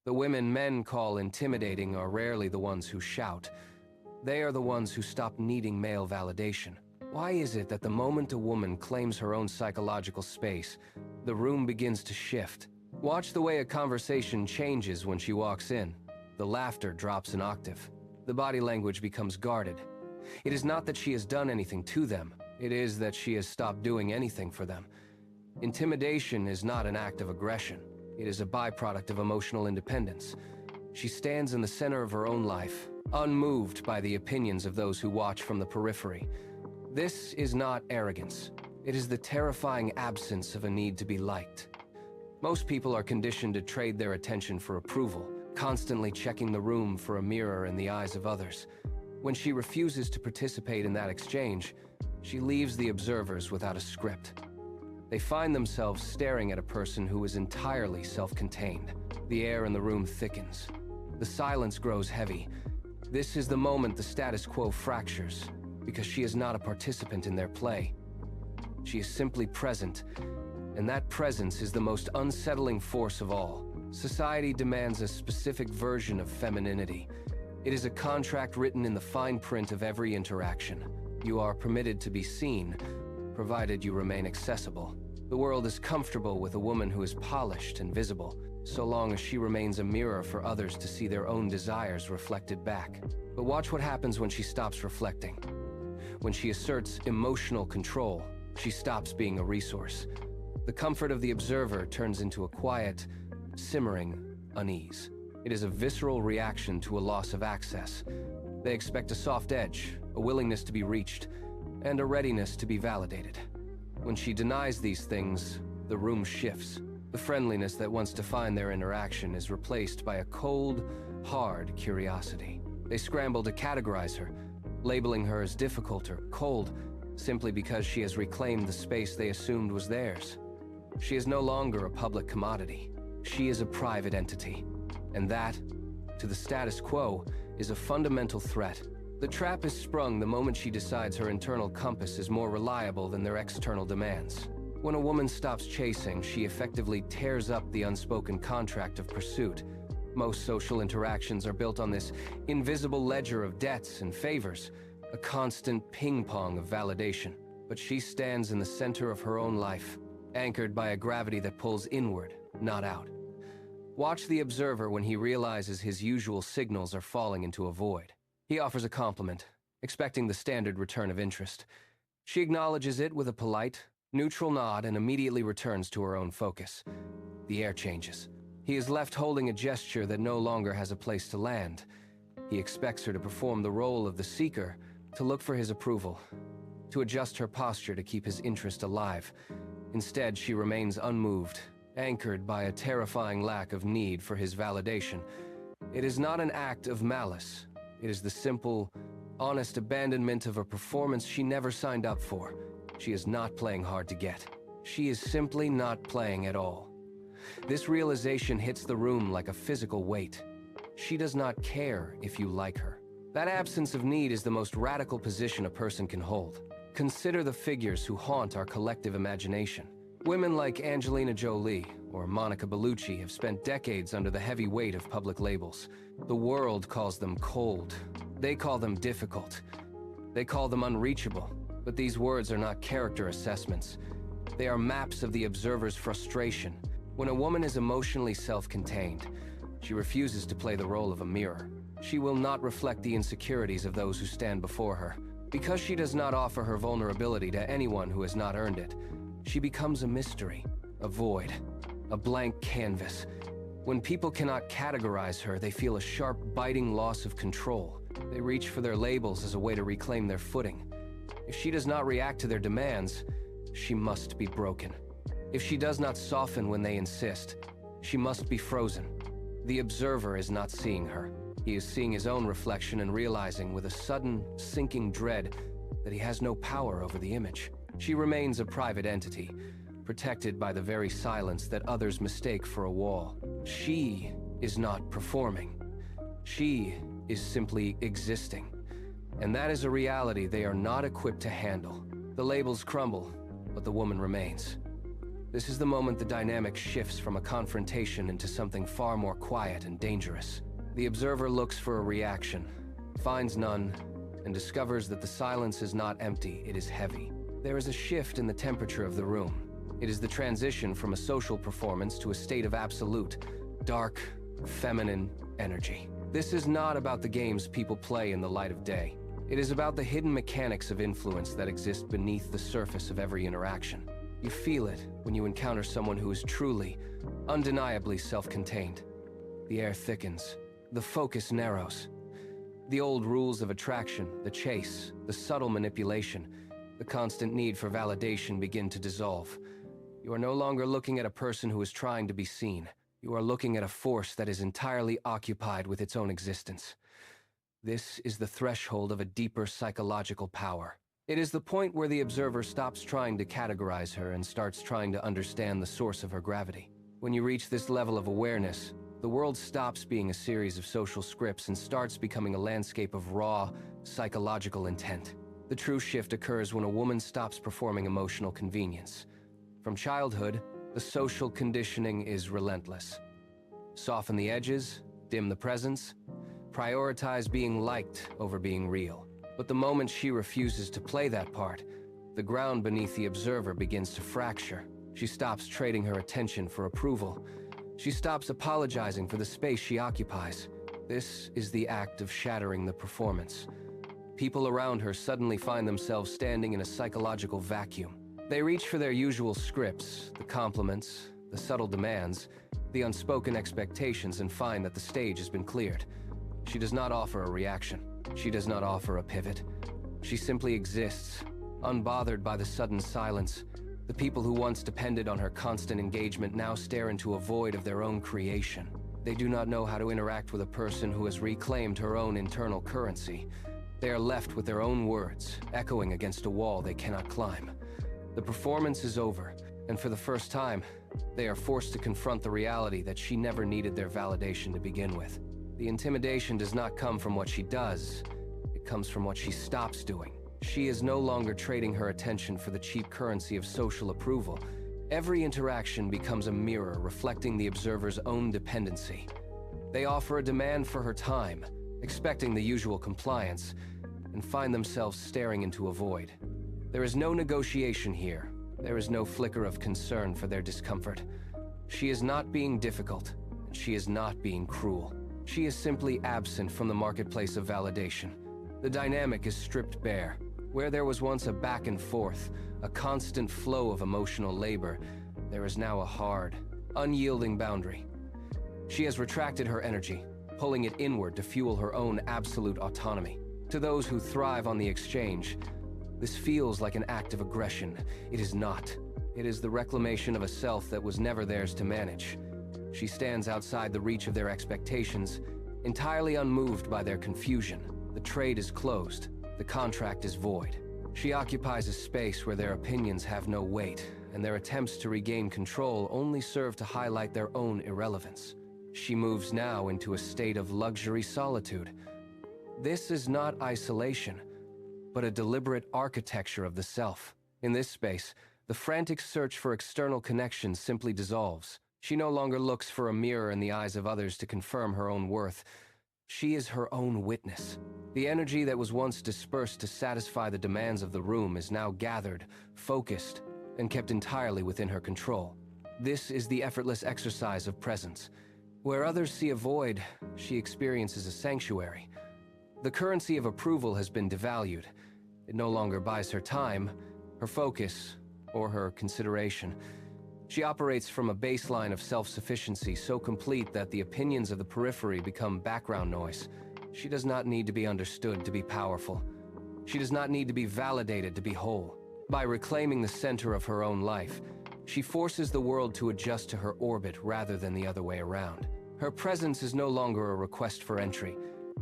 The women men call intimidating are rarely the ones who shout. They are the ones who stop needing male validation. Why is it that the moment a woman claims her own psychological space, the room begins to shift? Watch the way a conversation changes when she walks in. The laughter drops an octave. The body language becomes guarded. It is not that she has done anything to them. It is that she has stopped doing anything for them. Intimidation is not an act of aggression. It is a byproduct of emotional independence. She stands in the center of her own life, unmoved by the opinions of those who watch from the periphery. This is not arrogance. It is the terrifying absence of a need to be liked. Most people are conditioned to trade their attention for approval, constantly checking the room for a mirror in the eyes of others. When she refuses to participate in that exchange, she leaves the observers without a script. They find themselves staring at a person who is entirely self-contained. The air in the room thickens. The silence grows heavy. This is the moment the status quo fractures, because she is not a participant in their play. She is simply present, and that presence is the most unsettling force of all. Society demands a specific version of femininity. It is a contract written in the fine print of every interaction. You are permitted to be seen, provided you remain accessible. The world is comfortable with a woman who is polished and visible, so long as she remains a mirror for others to see their own desires reflected back. But watch what happens when she stops reflecting. When she asserts emotional control, she stops being a resource. The comfort of the observer turns into a quiet, simmering unease. It is a visceral reaction to a loss of access. They expect a soft edge, a willingness to be reached, and a readiness to be validated. When she denies these things, the room shifts. The friendliness that once defined their interaction is replaced by a cold, hard curiosity. They scramble to categorize her, labeling her as difficult or cold, simply because she has reclaimed the space they assumed was theirs. She is no longer a public commodity. She is a private entity. And that, to the status quo, is a fundamental threat. The trap is sprung the moment she decides her internal compass is more reliable than their external demands. When a woman stops chasing, she effectively tears up the unspoken contract of pursuit. Most social interactions are built on this invisible ledger of debts and favors, a constant ping-pong of validation. But she stands in the center of her own life, anchored by a gravity that pulls inward, not out. Watch the observer when he realizes his usual signals are falling into a void. He offers a compliment, expecting the standard return of interest. She acknowledges it with a polite, neutral nod and immediately returns to her own focus. The air changes. He is left holding a gesture that no longer has a place to land. He expects her to perform the role of the seeker, to look for his approval, to adjust her posture to keep his interest alive. Instead, she remains unmoved, anchored by a terrifying lack of need for his validation. It is not an act of malice. It is the simple, honest abandonment of a performance she never signed up for. She is not playing hard to get. She is simply not playing at all. This realization hits the room like a physical weight. She does not care if you like her. That absence of need is the most radical position a person can hold. Consider the figures who haunt our collective imagination. Women like Angelina Jolie or Monica Bellucci have spent decades under the heavy weight of public labels. The world calls them cold. They call them difficult. They call them unreachable. But these words are not character assessments. They are maps of the observer's frustration. When a woman is emotionally self-contained, she refuses to play the role of a mirror. She will not reflect the insecurities of those who stand before her. Because she does not offer her vulnerability to anyone who has not earned it, she becomes a mystery, a void, a blank canvas. When people cannot categorize her, they feel a sharp, biting loss of control. They reach for their labels as a way to reclaim their footing. If she does not react to their demands, she must be broken. If she does not soften when they insist, she must be frozen. The observer is not seeing her. He is seeing his own reflection and realizing with a sudden, sinking dread that he has no power over the image. She remains a private entity, protected by the very silence that others mistake for a wall. She is not performing. She is simply existing. And that is a reality they are not equipped to handle. The labels crumble, but the woman remains. This is the moment the dynamic shifts from a confrontation into something far more quiet and dangerous. The observer looks for a reaction, finds none, and discovers that the silence is not empty, it is heavy. There is a shift in the temperature of the room. It is the transition from a social performance to a state of absolute, dark, feminine energy. This is not about the games people play in the light of day. It is about the hidden mechanics of influence that exist beneath the surface of every interaction. You feel it when you encounter someone who is truly, undeniably self-contained. The air thickens. The focus narrows. The old rules of attraction, the chase, the subtle manipulation, the constant need for validation begin to dissolve. You are no longer looking at a person who is trying to be seen. You are looking at a force that is entirely occupied with its own existence. This is the threshold of a deeper psychological power. It is the point where the observer stops trying to categorize her and starts trying to understand the source of her gravity. When you reach this level of awareness, the world stops being a series of social scripts and starts becoming a landscape of raw, psychological intent. The true shift occurs when a woman stops performing emotional convenience. From childhood, the social conditioning is relentless. Soften the edges, dim the presence, prioritize being liked over being real. But the moment she refuses to play that part, the ground beneath the observer begins to fracture. She stops trading her attention for approval. She stops apologizing for the space she occupies. This is the act of shattering the performance. People around her suddenly find themselves standing in a psychological vacuum. They reach for their usual scripts, the compliments, the subtle demands, the unspoken expectations, and find that the stage has been cleared. She does not offer a reaction. She does not offer a pivot. She simply exists, unbothered by the sudden silence. The people who once depended on her constant engagement now stare into a void of their own creation. They do not know how to interact with a person who has reclaimed her own internal currency. They are left with their own words, echoing against a wall they cannot climb. The performance is over, and for the first time, they are forced to confront the reality that she never needed their validation to begin with. The intimidation does not come from what she does, it comes from what she stops doing. She is no longer trading her attention for the cheap currency of social approval. Every interaction becomes a mirror reflecting the observer's own dependency. They offer a demand for her time, expecting the usual compliance, and find themselves staring into a void. There is no negotiation here. There is no flicker of concern for their discomfort. She is not being difficult, and she is not being cruel. She is simply absent from the marketplace of validation. The dynamic is stripped bare. Where there was once a back and forth, a constant flow of emotional labor, there is now a hard, unyielding boundary. She has retracted her energy, pulling it inward to fuel her own absolute autonomy. To those who thrive on the exchange, this feels like an act of aggression. It is not. It is the reclamation of a self that was never theirs to manage. She stands outside the reach of their expectations, entirely unmoved by their confusion. The trade is closed. The contract is void. She occupies a space where their opinions have no weight, and their attempts to regain control only serve to highlight their own irrelevance. She moves now into a state of luxury solitude. This is not isolation, but a deliberate architecture of the self. In this space, the frantic search for external connections simply dissolves. She no longer looks for a mirror in the eyes of others to confirm her own worth. She is her own witness. The energy that was once dispersed to satisfy the demands of the room is now gathered, focused, and kept entirely within her control. This is the effortless exercise of presence. Where others see a void, she experiences a sanctuary. The currency of approval has been devalued. It no longer buys her time, her focus, or her consideration. She operates from a baseline of self-sufficiency so complete that the opinions of the periphery become background noise. She does not need to be understood to be powerful. She does not need to be validated to be whole. By reclaiming the center of her own life, she forces the world to adjust to her orbit rather than the other way around. Her presence is no longer a request for entry.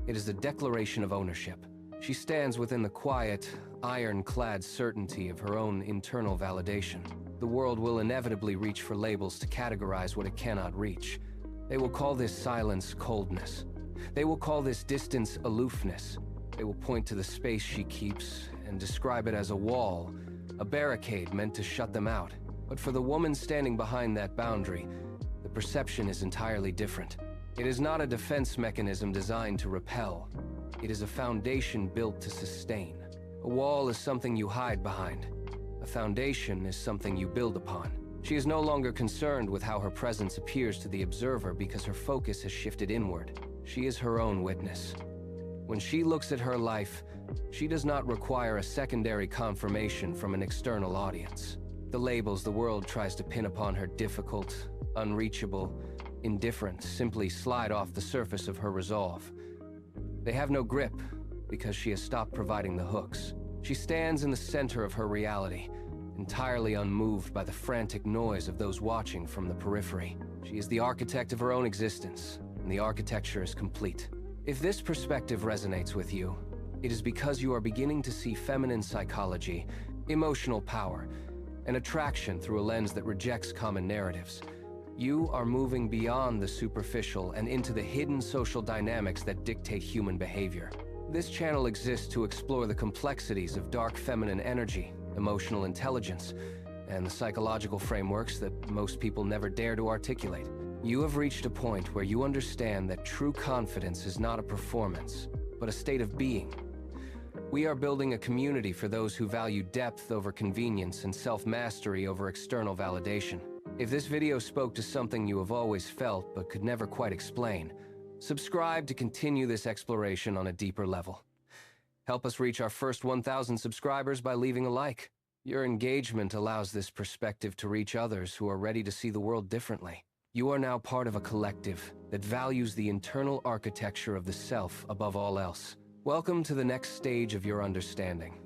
It is a declaration of ownership. She stands within the quiet, ironclad certainty of her own internal validation. The world will inevitably reach for labels to categorize what it cannot reach. They will call this silence coldness. They will call this distance aloofness. They will point to the space she keeps and describe it as a wall, a barricade meant to shut them out. But for the woman standing behind that boundary, the perception is entirely different. It is not a defense mechanism designed to repel. It is a foundation built to sustain. A wall is something you hide behind. A foundation is something you build upon. She is no longer concerned with how her presence appears to the observer because her focus has shifted inward. She is her own witness. When she looks at her life, she does not require a secondary confirmation from an external audience. The labels the world tries to pin upon her, difficult, unreachable, indifferent, simply slide off the surface of her resolve. They have no grip because she has stopped providing the hooks. She stands in the center of her reality, entirely unmoved by the frantic noise of those watching from the periphery. She is the architect of her own existence, and the architecture is complete. If this perspective resonates with you, it is because you are beginning to see feminine psychology, emotional power, and attraction through a lens that rejects common narratives. You are moving beyond the superficial and into the hidden social dynamics that dictate human behavior. This channel exists to explore the complexities of dark feminine energy, emotional intelligence, and the psychological frameworks that most people never dare to articulate. You have reached a point where you understand that true confidence is not a performance, but a state of being. We are building a community for those who value depth over convenience and self-mastery over external validation. If this video spoke to something you have always felt but could never quite explain, subscribe to continue this exploration on a deeper level. Help us reach our first 1,000 subscribers by leaving a like. Your engagement allows this perspective to reach others who are ready to see the world differently. You are now part of a collective that values the internal architecture of the self above all else. Welcome to the next stage of your understanding.